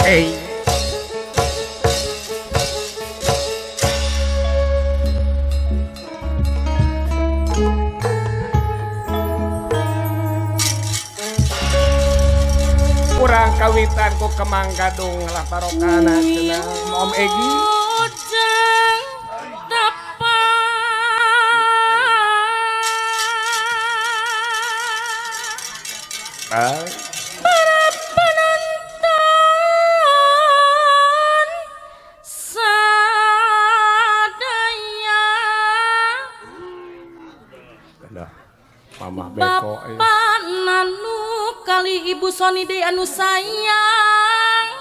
Hey. Kurang kawitan ku Kemang Gadung lah barokana cenah Om Egi. Para penonton sadaya Mama beko Bapak nanu kali Ibu Sonide anu sayang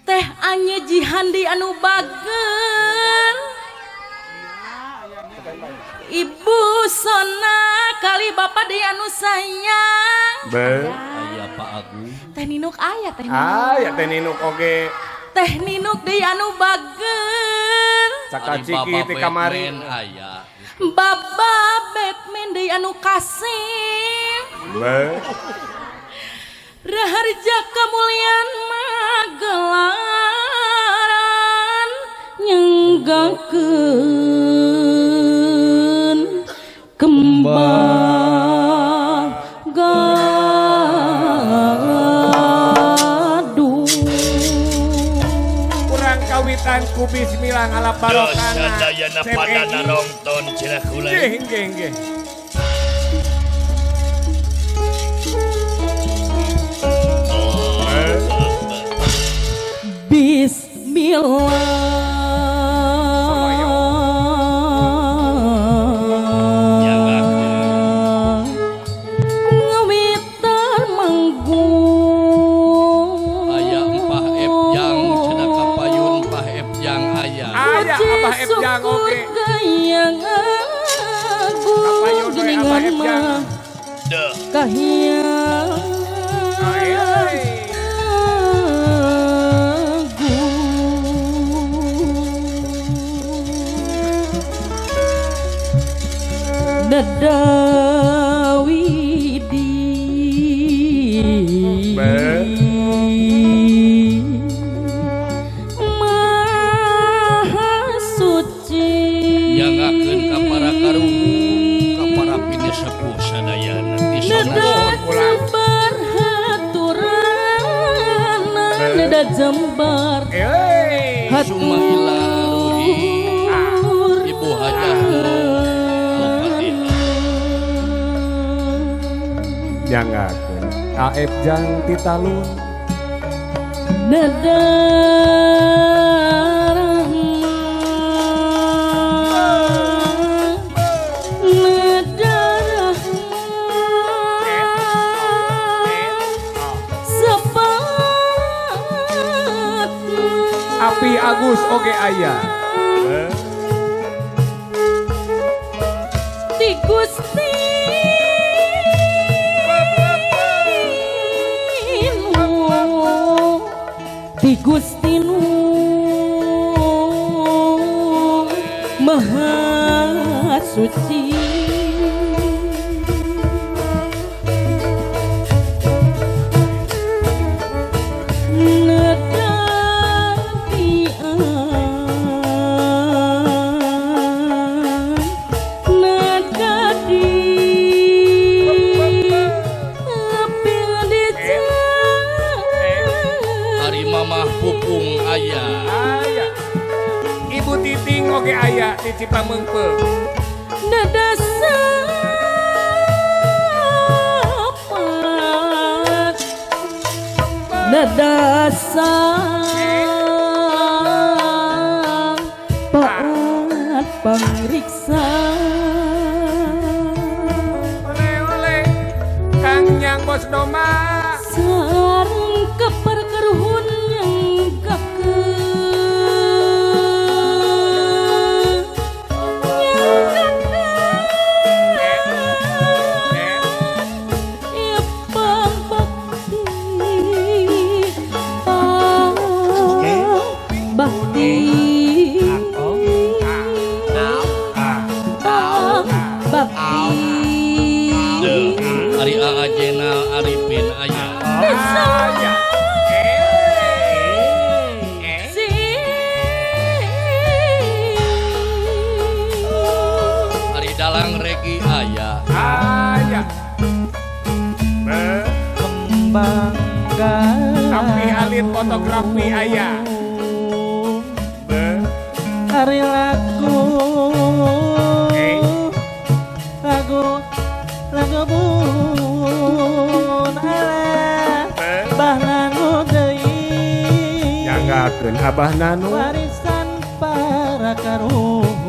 Teh Anye Jihandi anu bager Ibu Sona kali Bapak Dewi anu sayang Aya Pak Agung Teh Ninuk aya Teh Ninuk ya Teh Ninuk oge Teh Ninuk Dewi anu bager cakaciki ti kamari aya Baba Batman Dewi anu kasih Raharja Kamulyan Magelaran nyenggangkeun kembang gaduh kurang kawitan ku bismillah ngalap barokana sadayana pada narongton cenah kula nggih Bismillah ngawitan manggung aya Empah Epjang cenah kapayun Empah Epjang aya aya Abah Epjang oge gayang agung kapayun we Abah Epjang deuh kahyang Dadawidi Maha suci nyangakeun ka para karuhun ka para pini sepuh sadayana di Nada jembar haturan Nada jembar Sumaila Ruhi Ibu Hajah jangakeun Aep Jang Titalun Nada rahmat Nada rahmat Sepat Api Agus oge aya Ti Gusti Ti Gusti Nu Maha Suci Ari Mamah Pupung aya Ibu Titing oge aya di Cipameungpeung Nada sapat Nada sapat pangriksa oleh Kang Nyang Bos Doma sareng keperkeruhun Ari Aa Jenal Arifin aya aya Aya. kembang Tapi alit fotografi aya. hari lagu lagu bun ala bahna nu deui Nyanggakeun abah nanu. warisan para karuhun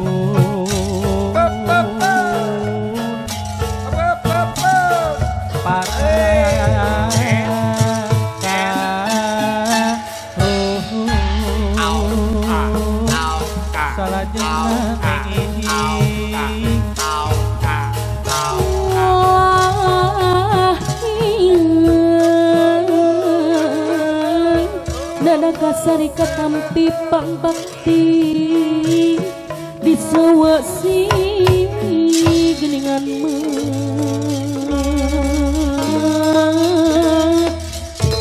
Dada kasari katampi pangbakti di sawasi geningan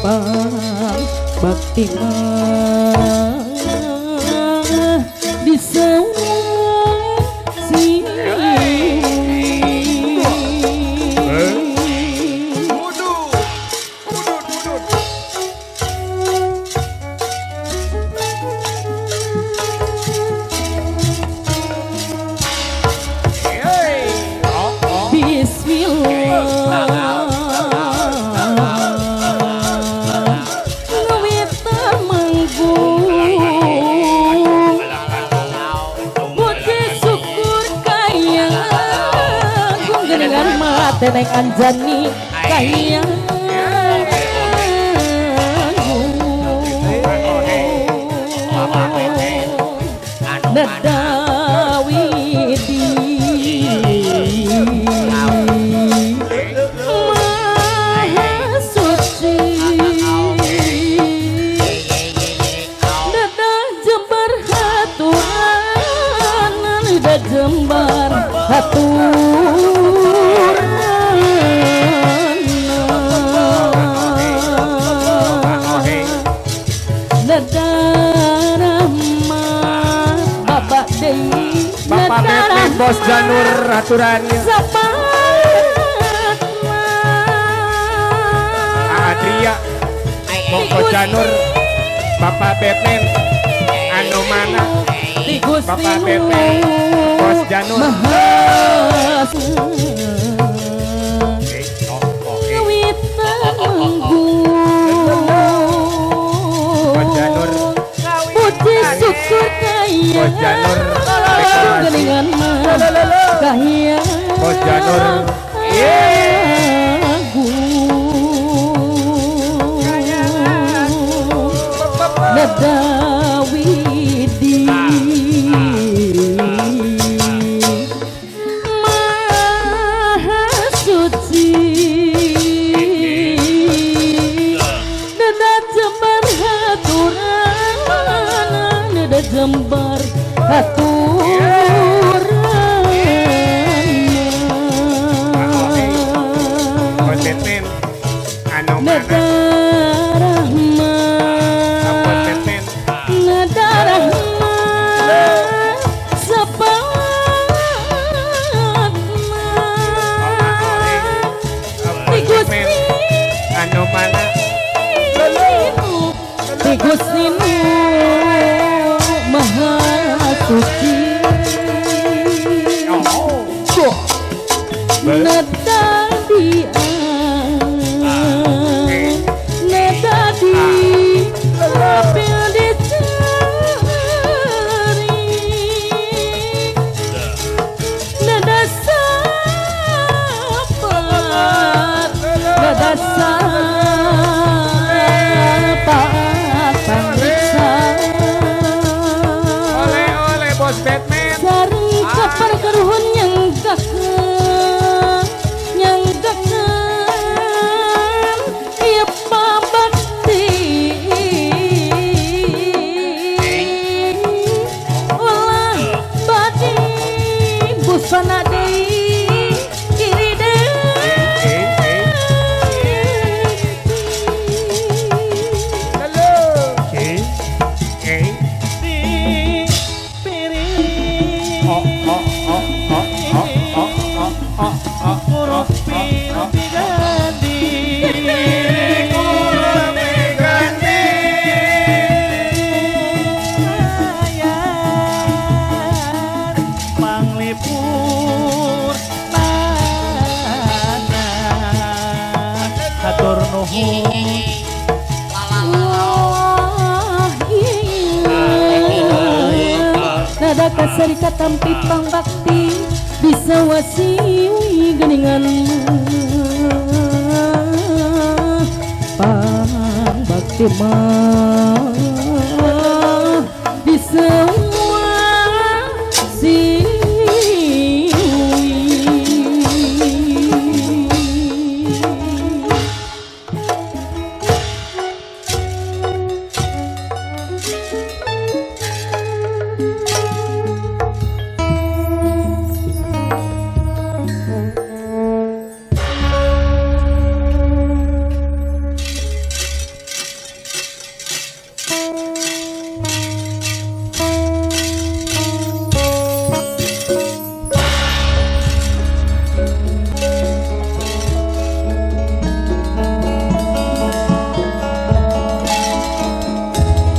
pang bakti di sawasi Teneng anjani kaya Nedawidi Maha suci Neda jembar haturan Neda jembar haturan Bapak Bepin Bos Janur aturannya. Adria Bos Janur Bapak Bepin anu mana Bapak Bepin Bos Janur. Bos Janur puji syukur kaya Bos Janur geningan kaya Bos Janur Nedawidi Maha suci Neda jembar haturan Neda jembar haturan Bos Bepin anu mana Neda rahmat Bos Bepin Neda rahmat sepat Bos Bepin anu mana Di Gusti Maha Suci Neda dia Neda di Apil dicari Neda sapat Neda sapat Pangriksa oleh Bos Batman Sareng kapar keruhun yang kakak Kurupi ganti Ayat panglipur tanah hatur nuhun Wah, iya. Nada kasari katampi pang bakti bisa wasiwi geningan pang bakti mah bisa wasiwi.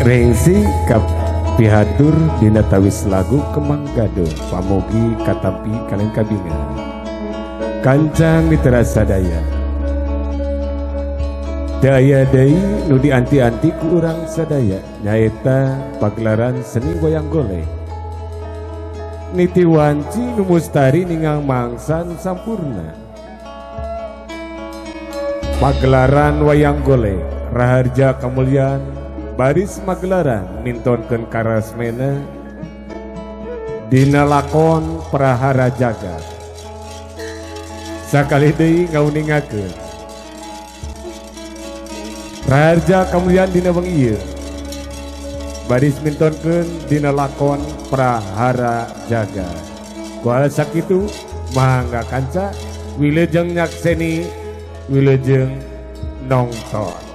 Rengsi kap pihatur dina tawis lagu Kemanggado pamogi katampi kalian kabinga kancang mitra sadaya daya dai nu dianti-anti ku urang sadaya nyaeta pagelaran seni wayang golek niti wanci nu mustari ningang mangsan sampurna pagelaran wayang golek raharja kamulyan baris magelaran mintonkeun karasmena dina lakon Prahara Jagat sakali deui ngauningakeun raharja kamulyan dina wengi ieu baris mintonkeun dina lakon Prahara Jagat kuala sakitu mangga kanca wilujeng nyakseni wilujeng nongton.